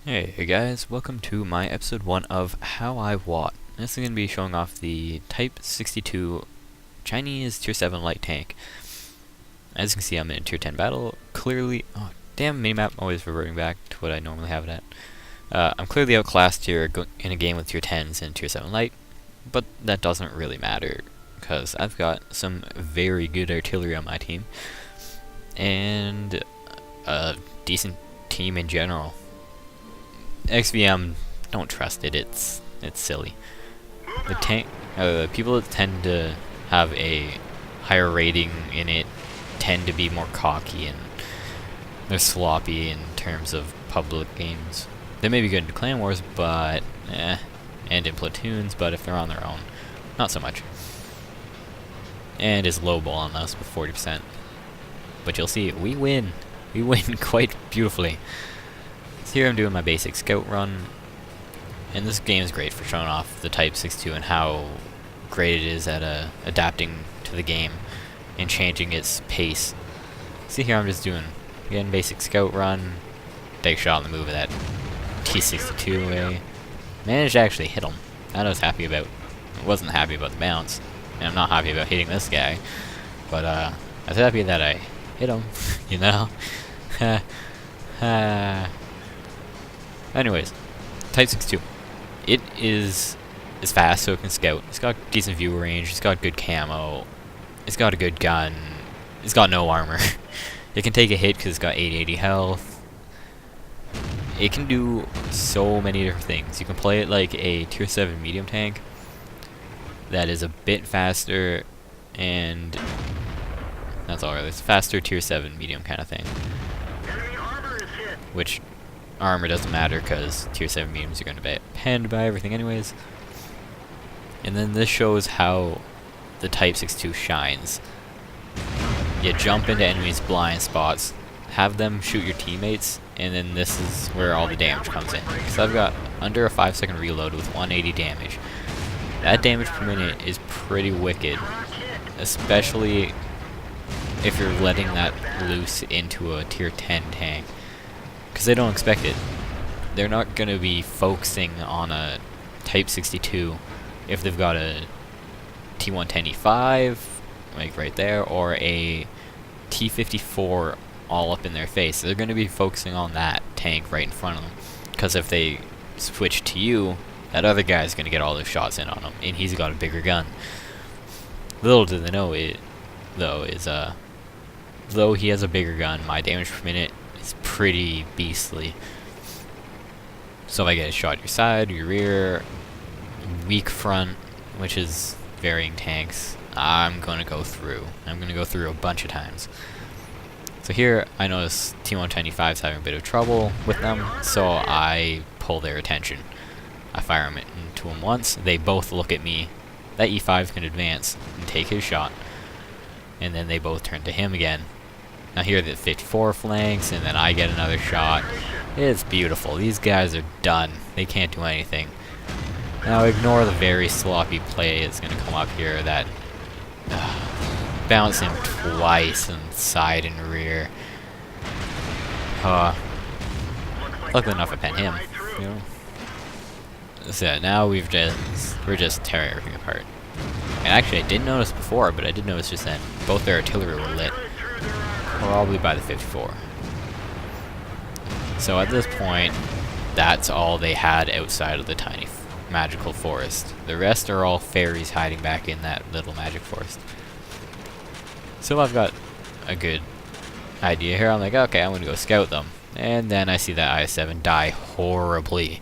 Hey guys, welcome to my episode 1 of How I Watt. This is going to be showing off the Type 62 Chinese Tier 7 light tank. As you can see, I'm in a Tier 10 battle. Clearly, oh damn, minimap always reverting back to what I normally have it at. I'm clearly outclassed here in a game with Tier 10s and Tier 7 light, but that doesn't really matter, because I've got some very good artillery on my team, and a decent team in general. XVM, don't trust it. It's silly. The tank, people that tend to have a higher rating in it tend to be more cocky and they're sloppy in terms of public games. They may be good in clan wars, but and in platoons, but if they're on their own, not so much. And is lowball on us with 40%. But you'll see, we win. We win quite beautifully. So here I'm doing my basic scout run, and this game is great for showing off the Type 62 and how great it is at adapting to the game and changing its pace. See here I'm just doing, again, basic scout run, take a shot on the move of that T-62 away. Managed to actually hit him. That I was happy about. I wasn't happy about the bounce, and I'm not happy about hitting this guy, but I was happy that I hit him, you know? Anyways, Type 62. It is fast, so it can scout. It's got decent view range. It's got good camo. It's got a good gun. It's got no armor. It can take a hit because it's got 880 health. It can do so many different things. You can play it like a Tier 7 medium tank that is a bit faster, and that's all really. It's faster Tier 7 medium kind of thing. Which armor doesn't matter because Tier 7 mediums are going to be penned by everything anyways. And then this shows how the Type 62 shines. You jump into enemies' blind spots, have them shoot your teammates, and then this is where all the damage comes in. So I've got under a 5-second reload with 180 damage. That damage per minute is pretty wicked, especially if you're letting that loose into a Tier 10 tank. Because they don't expect it. They're not going to be focusing on a Type 62 if they've got a T110E5, like right there, or a T54 all up in their face. They're going to be focusing on that tank right in front of them. Because if they switch to you, that other guy's going to get all those shots in on him, and he's got a bigger gun. Little do they know it, though, is though he has a bigger gun, my damage per minute is pretty beastly. So if I get a shot at your side, your rear, weak front, which is varying tanks, I'm going to go through. I'm going to go through a bunch of times. So here, I notice T110E5 is having a bit of trouble with them, so I pull their attention. I fire them into them once, they both look at me. That E5 can advance and take his shot, and then they both turn to him again. Now here the 54 flanks, and then I get another shot. It's beautiful. These guys are done. They can't do anything. Now ignore the very sloppy play that's going to come up here. That bounce him twice on side and rear. Luckily enough I pen him. You know. So now we're just tearing everything apart. And actually I didn't notice before, but I did notice just then. Both their artillery were lit. Probably by the 54. So at this point, that's all they had outside of the tiny magical forest. The rest are all fairies hiding back in that little magic forest. So I've got a good idea here. I'm like, okay, I'm going to go scout them. And then I see that IS-7 die horribly.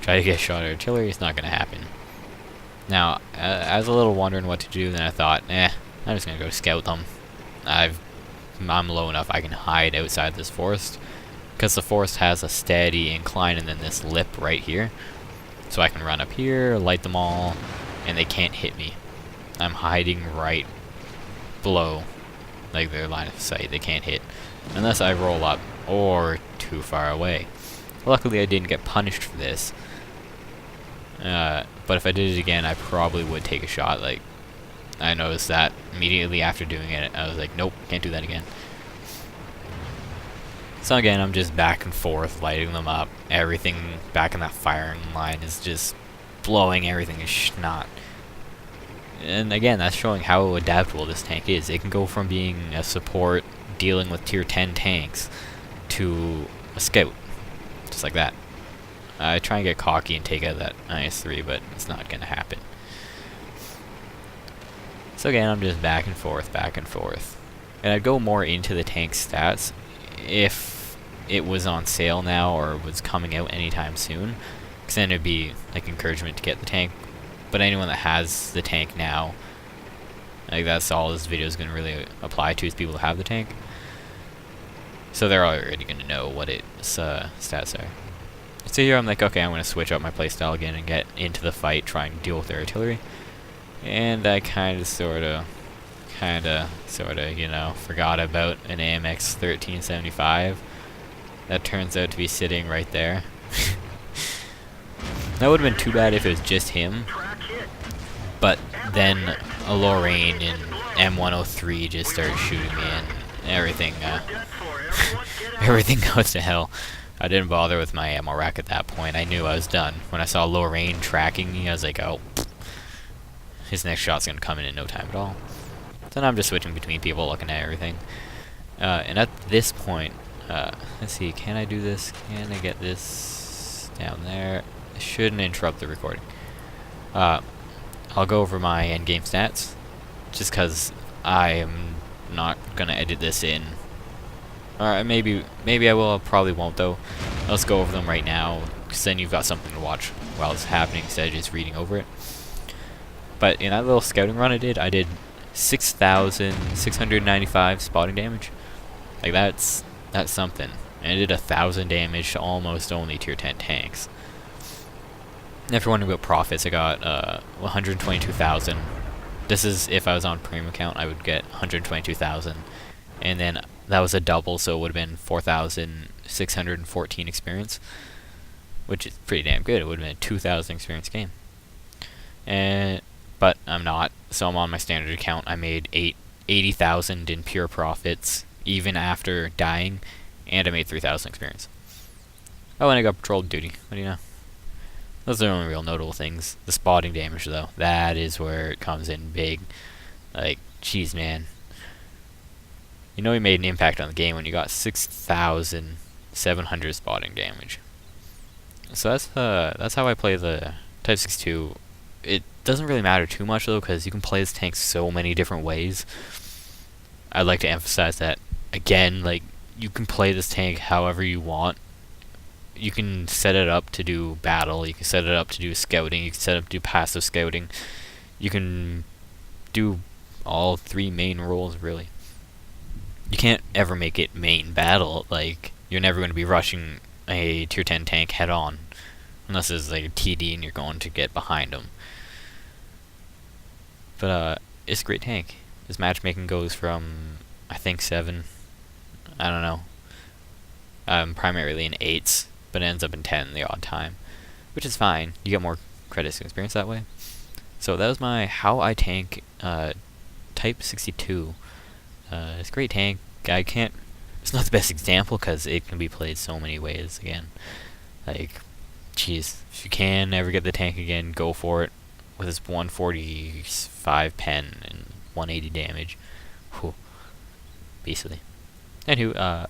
Try to get shot at artillery, it's not going to happen. Now, I was a little wondering what to do, then I thought, I'm just going to go scout them. I'm low enough I can hide outside this forest, because the forest has a steady incline and then this lip right here, so I can run up here, light them all, and they can't hit me. I'm hiding right below, like their line of sight. They can't hit unless I roll up or too far away. Luckily I didn't get punished for this, but if I did it again I probably would take a shot. Like, I noticed that immediately after doing it. I was like, nope, can't do that again. So again, I'm just back and forth, lighting them up. Everything back in that firing line is just blowing everything to snot. And again, that's showing how adaptable this tank is. It can go from being a support, dealing with tier 10 tanks, to a scout. Just like that. I try and get cocky and take out that IS-3, but it's not going to happen. So again, I'm just back and forth, back and forth. And I'd go more into the tank stats if it was on sale now or was coming out anytime soon, because then it'd be like encouragement to get the tank. But anyone that has the tank now, like that's all this video is going to really apply to, is people who have the tank. So they're already going to know what its stats are. So here I'm like, okay, I'm going to switch up my playstyle again and get into the fight, try and deal with their artillery. And I kind of, sort of, you know, forgot about an AMX 1375. That turns out to be sitting right there. That would have been too bad if it was just him. But then a Lorraine and M103 just started shooting me and everything, everything goes to hell. I didn't bother with my ammo rack at that point. I knew I was done. When I saw Lorraine tracking me, I was like, oh, his next shot's gonna come in no time at all. So now I'm just switching between people, looking at everything. And at this point, let's see, can I do this? Can I get this down there? It shouldn't interrupt the recording. I'll go over my endgame stats, just because I am not gonna edit this in. Alright, maybe I will, probably won't though. Let's go over them right now, because then you've got something to watch while it's happening instead of just reading over it. But in that little scouting run I did 6,695 spotting damage. Like that's something. And I did 1,000 damage to almost only tier 10 tanks. And if you're wondering about profits, I got 122,000. This is if I was on premium account, I would get 122,000. And then that was a double, so it would have been 4,614 experience, which is pretty damn good. It would have been a 2,000 experience game. But I'm not, so I'm on my standard account. I made 80,000 in pure profits, even after dying, and I made 3,000 experience. Oh, and I got patrol duty. What do you know? Those are the only real notable things. The spotting damage, though, that is where it comes in big. Like, jeez, man. You know you made an impact on the game when you got 6,700 spotting damage. So that's how I play the Type 62. It doesn't really matter too much though, because you can play this tank so many different ways. I'd like to emphasize that again. Like, you can play this tank however you want. You can set it up to do battle. You can set it up to do scouting. You can set it up to do passive scouting. You can do all three main roles really. You can't ever make it main battle. Like, you're never going to be rushing a tier 10 tank head on, unless it's like a TD and you're going to get behind them. But it's a great tank. His matchmaking goes from, I think, 7. I don't know. Primarily in 8s, but it ends up in 10 the odd time, which is fine. You get more credits and experience that way. So that was my how I tank Type 62. It's a great tank. It's not the best example because it can be played so many ways again. Like, jeez, if you can ever get the tank again, go for it. With its 145 pen and 180 damage. Whew. Beastly. Anywho,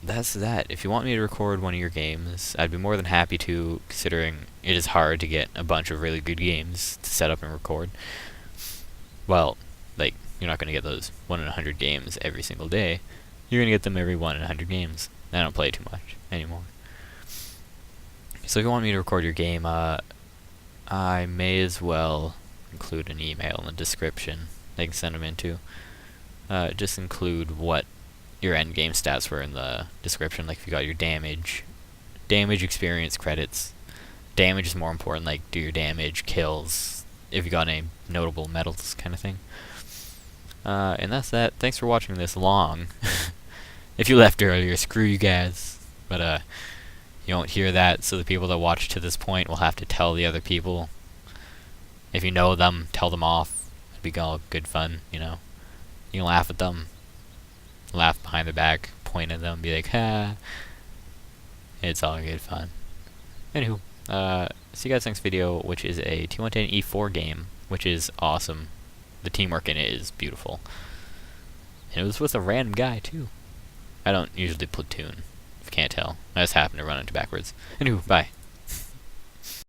that's that. If you want me to record one of your games, I'd be more than happy to, considering it is hard to get a bunch of really good games to set up and record. Well, like, you're not going to get those 1 in 100 games every single day. You're going to get them every 1 in 100 games. I don't play too much anymore. So if you want me to record your game, I may as well include an email in the description they can send them into. Just include what your end game stats were in the description, like if you got your damage, experience, credits. Damage is more important, like do your damage, kills, if you got any notable medals kind of thing. And that's that. Thanks for watching this long. If you left earlier, screw you guys. But you won't hear that, so the people that watch to this point will have to tell the other people. If you know them, tell them off. It'd be all good fun, you know. You can laugh at them, laugh behind their back, point at them and be like, ha. It's all good fun. Anywho, see you guys next video, which is a T110 E4 game, which is awesome. The teamwork in it is beautiful. And it was with a random guy, too. I don't usually platoon, if you can't tell. I just happened to run into backwards. Anywho, bye.